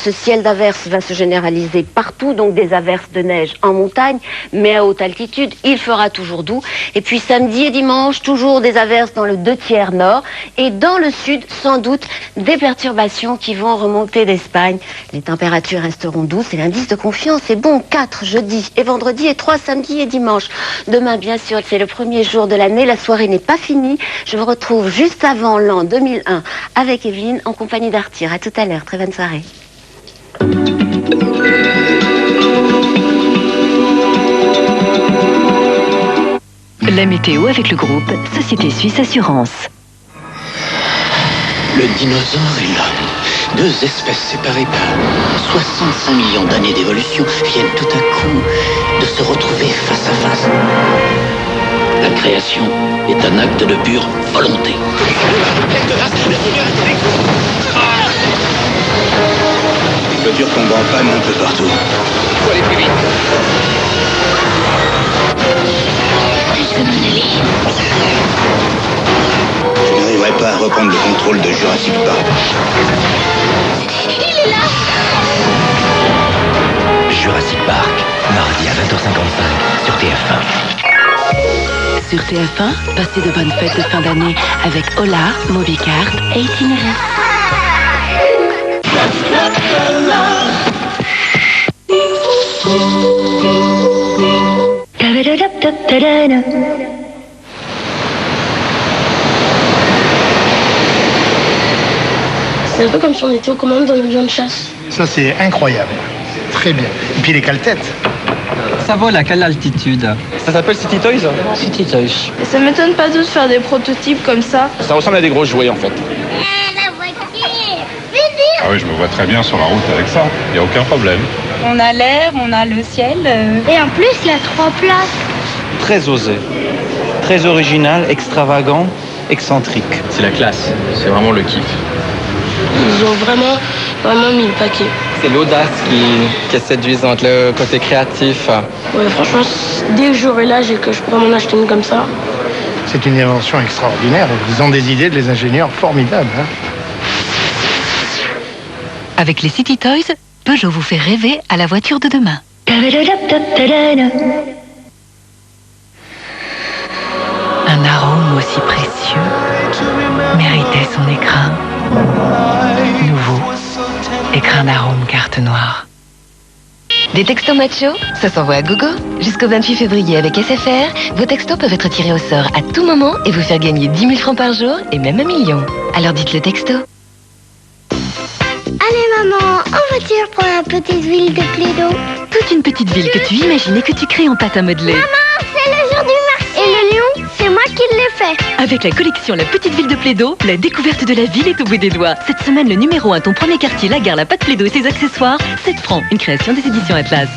ce ciel d'averse va se généraliser partout, donc des averses de neige en montagne, mais à haute altitude, il fera toujours doux. Et puis samedi et dimanche, toujours des averses dans le 2/3 nord. Et dans le sud, sans doute, des perturbations qui vont remonter d'Espagne. Les températures resteront douces et l'indice de confiance est bon. 4 jeudi et vendredi et 3 samedi et dimanche. Demain, bien sûr, c'est le premier jour de l'année. La soirée n'est pas finie. Je vous retrouve juste avant l'an 2001 avec Evelyne en compagnie d'Arthur. À tout à l'heure. Très bonne soirée. La météo avec le groupe Société Suisse Assurance. Le dinosaure et l'homme, deux espèces séparées par 65 millions d'années d'évolution, viennent tout à coup de se retrouver face à face. La création est un acte de pure volonté. Les clôtures tombent en panne un peu partout. Faut aller plus vite. Jusque Monali. Je n'arriverai pas à reprendre le contrôle de Jurassic Park. Il est là! Jurassic Park, mardi à 20h55 sur TF1. Sur TF1, passez de bonnes fêtes de fin d'année avec Ola, Mobicard et Itinéraire. C'est un peu comme si on était aux commandes d'un avion de chasse. Ça, c'est incroyable. Très bien. Et puis les cale-têtes. Ça vole à quelle altitude? Ça s'appelle City Toys. City Toys. Et ça m'étonne pas de faire des prototypes comme ça. Ça ressemble à des gros jouets en fait. La voiture! Ah oui, je me vois très bien sur la route avec ça. Il n'y a aucun problème. On a l'air, on a le ciel. Et en plus, il y a 3 places. Très osé. Très original, extravagant, excentrique. C'est la classe, c'est vraiment le kiff. Ils ont vraiment mis le paquet. C'est l'audace qui est séduisante, le côté créatif. Ouais, franchement, dès que j'aurai l'âge et que je pourrai m'en acheter une comme ça. C'est une invention extraordinaire. Ils ont des idées, les ingénieurs, formidables. Hein. Avec les City Toys, Peugeot vous fait rêver à la voiture de demain. Un arôme aussi précieux méritait son écrin. Nouveau, écrin d'arôme carte noire. Des textos macho, ça s'envoie à gogo. Jusqu'au 28 février avec SFR, vos textos peuvent être tirés au sort à tout moment et vous faire gagner 10 000 francs par jour et même 1 million. Alors dites-le texto. Allez maman, en voiture pour la petite ville de Play-Doh. Toute une petite ville que tu imagines et que tu crées en pâte à modeler. Maman, c'est le jour du Merci. Et le lion, c'est moi qui l'ai fait. Avec la collection La Petite Ville de Play-Doh, la découverte de la ville est au bout des doigts. Cette semaine, le numéro 1, ton premier quartier, la gare, la pâte Play-Doh et ses accessoires, 7 francs. Une création des éditions Atlas.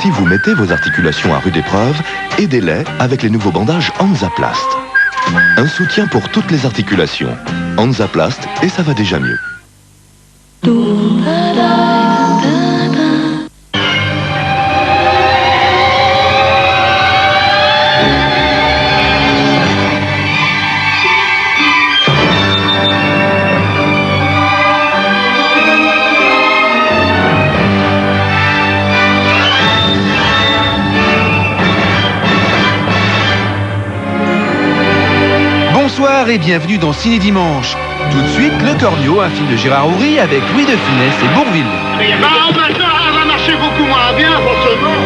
Si vous mettez vos articulations à rude épreuve, aidez-les avec les nouveaux bandages Hansaplast. Un soutien pour toutes les articulations. Hansaplast et ça va déjà mieux. Bonsoir et bienvenue dans Ciné Dimanche. Tout de suite, Le Cornio, un film de Gérard Houry avec Louis de Funès et Bourvil. Maintenant, elle va marcher beaucoup moins bien, forcément.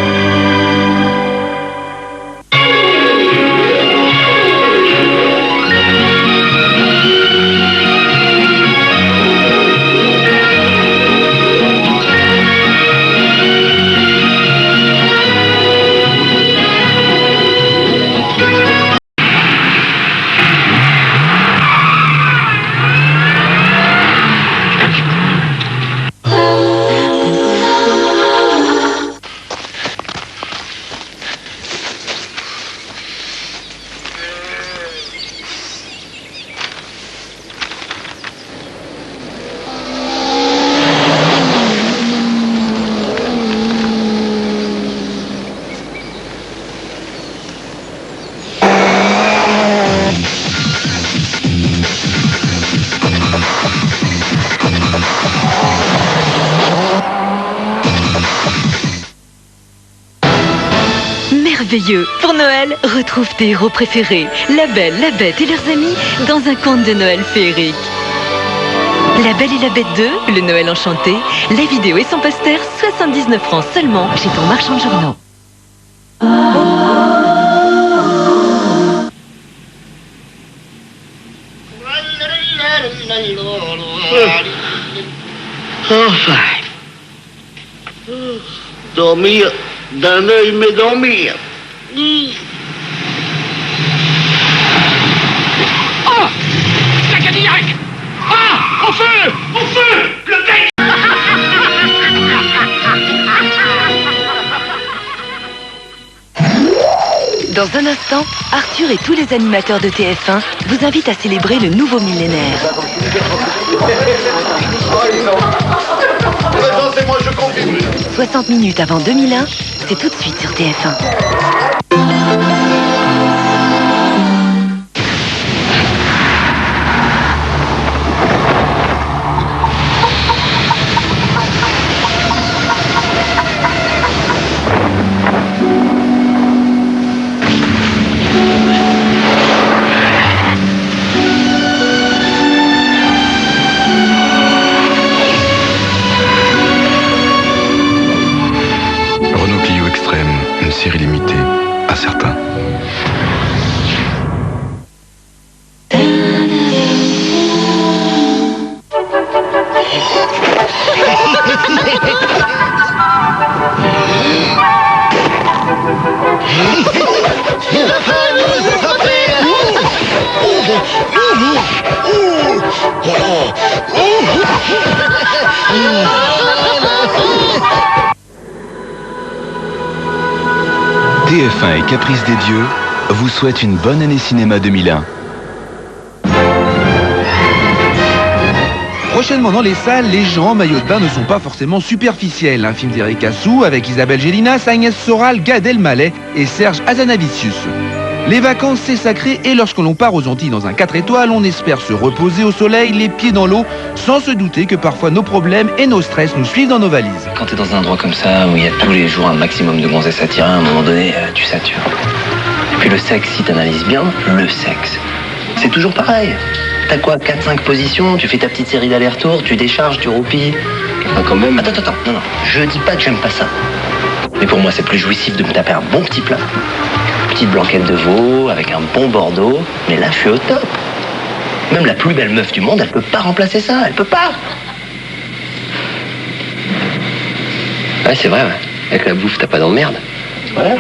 merveilleux. Pour Noël, retrouve tes héros préférés, la Belle, la Bête et leurs amis, dans un conte de Noël féerique. La Belle et la Bête 2, le Noël enchanté, la vidéo et son poster, 79 francs seulement chez ton marchand de journaux. Enfin. Dormir d'un œil, mais dormir. Oh, la Cadillac. Ah, au feu, le bec. Dans un instant, Arthur et tous les animateurs de TF1 vous invitent à célébrer le nouveau millénaire. Présentez-moi, je confirme. 60 minutes avant 2001, c'est tout de suite sur TF1. Une série limitée à certains. TF1 et Caprice des Dieux vous souhaitent une bonne année cinéma 2001. Prochainement dans les salles, les gens en maillot de bain ne sont pas forcément superficiels. Un film d'Eric Assou avec Isabelle Gélinas, Agnès Soral, Gad Elmaleh et Serge Hazanavicius. Les vacances, c'est sacré et lorsque l'on part aux Antilles dans un 4 étoiles, on espère se reposer au soleil, les pieds dans l'eau, sans se douter que parfois nos problèmes et nos stress nous suivent dans nos valises. Quand t'es dans un endroit comme ça, où il y a tous les jours un maximum de gonzesses à tirer, à un moment donné, tu satures. Et puis le sexe, si t'analyses bien, le sexe, c'est toujours pareil. T'as quoi, 4-5 positions, tu fais ta petite série d'aller-retour, tu décharges, tu roupilles. Enfin, quand même... Attends, non, je dis pas que j'aime pas ça. Mais pour moi, c'est plus jouissif de me taper un bon petit plat. Petite blanquette de veau, avec un bon Bordeaux. Mais là, je suis au top. Même la plus belle meuf du monde, elle peut pas remplacer ça. Elle peut pas. Ouais, c'est vrai, ouais. Avec la bouffe, t'as pas d'emmerde. Voilà.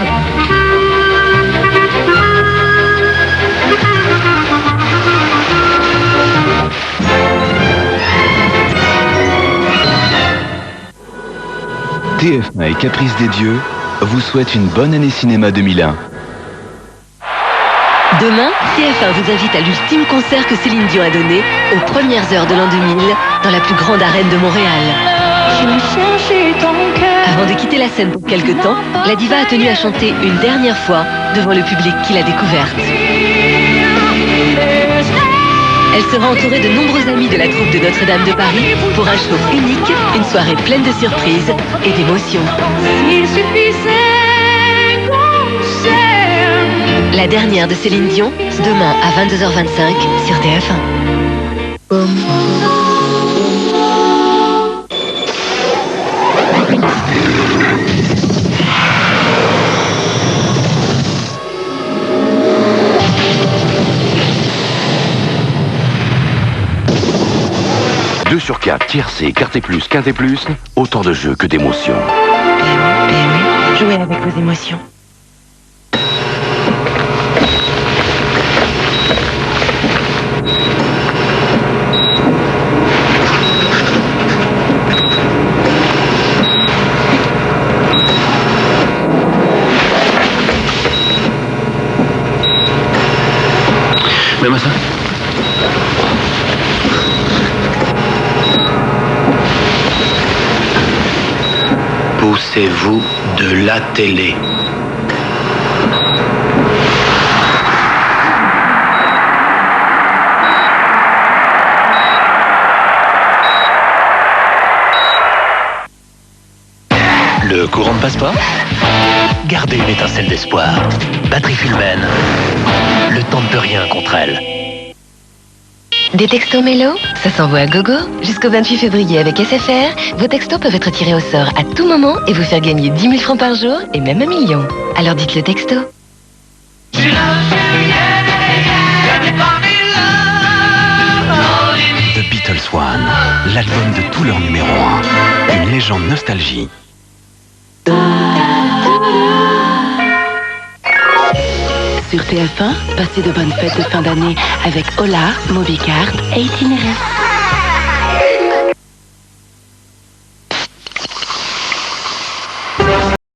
TF1 et Caprice des Dieux vous souhaitent une bonne année cinéma 2001. Demain, TF1 vous invite à l'ultime concert que Céline Dion a donné aux premières heures de l'an 2000 dans la plus grande arène de Montréal. Avant de quitter la scène pour quelque temps, la diva a tenu à chanter une dernière fois devant le public qui l'a découverte. Elle sera entourée de nombreux amis de la troupe de Notre-Dame de Paris pour un show unique, une soirée pleine de surprises et d'émotions. La dernière de Céline Dion, demain à 22h25 sur TF1. Deux sur 4, tiercé, quarté plus, quinté plus, autant de jeux que d'émotions. PMU, jouez avec vos émotions. Mets-moi ça. Poussez-vous de la télé. Le courant ne passe pas ? gardez une étincelle d'espoir. Batterie Fulmen, le temps ne peut rien contre elle. Des textos mélo, ça s'envoie à gogo. Jusqu'au 28 février avec SFR, vos textos peuvent être tirés au sort à tout moment et vous faire gagner 10 000 francs par jour et même 1 million. Alors dites le texto. The Beatles One, l'album de tout leur numéro 1. Une légende nostalgie. Sur TF1, passez de bonnes fêtes de fin d'année avec Ola, Mobicard et Itinéraire.